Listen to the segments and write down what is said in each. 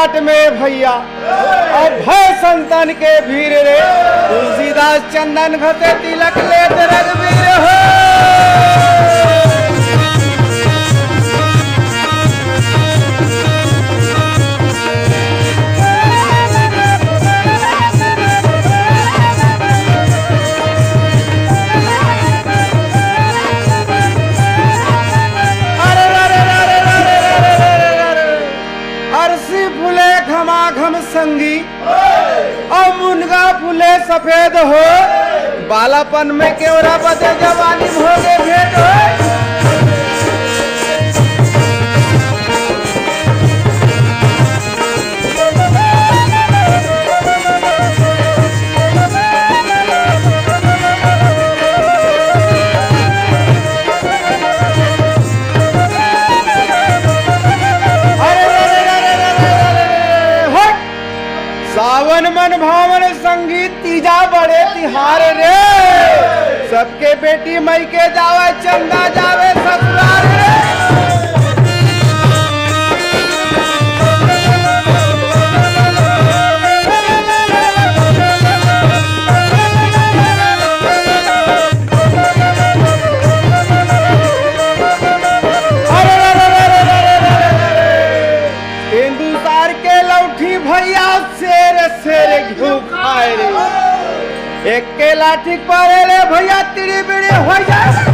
घाट में भैया और भय संतन के भीर रे तुलसीदास चंदन घसे तिलक लेत रघुवीर हो। घमाघम संगी और मुनगा फूले सफेद हो बालापन में केवरा बदे जवानी भोगे भेंट हो। सावन मन भावन संगीत तीजा बड़े तिहार रे सबके बेटी मई के जावे चंदा जावे ससुराल रे। हिंदुस्तान के लौठी भैया शेर घिउ खाए रे एक के लाठी पड़े रे भैया तिड़ी बिड़ी हो जाए।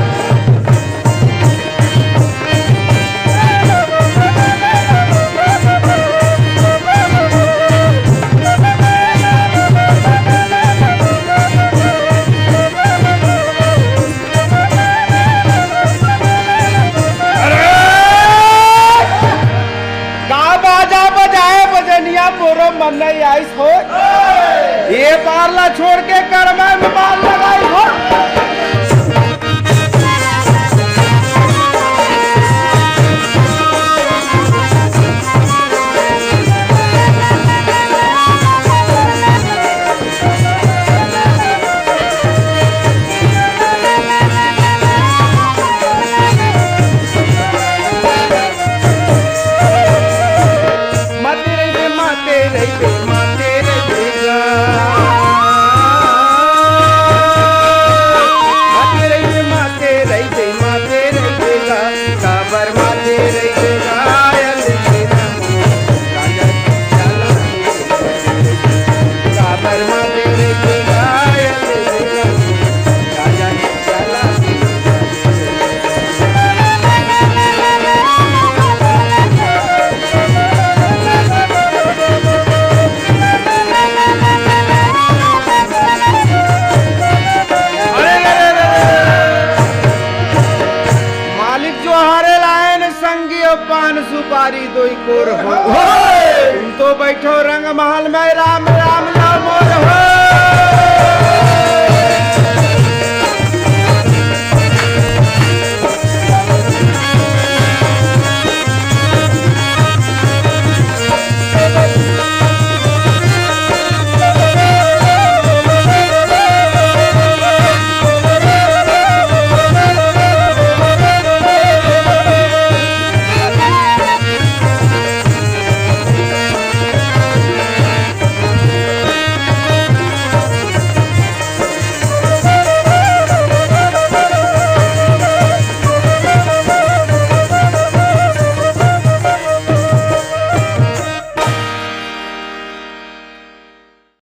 मोरो मन नहीं आई हो ये पारला छोड़ के कर्मा में बाल लगाई हो।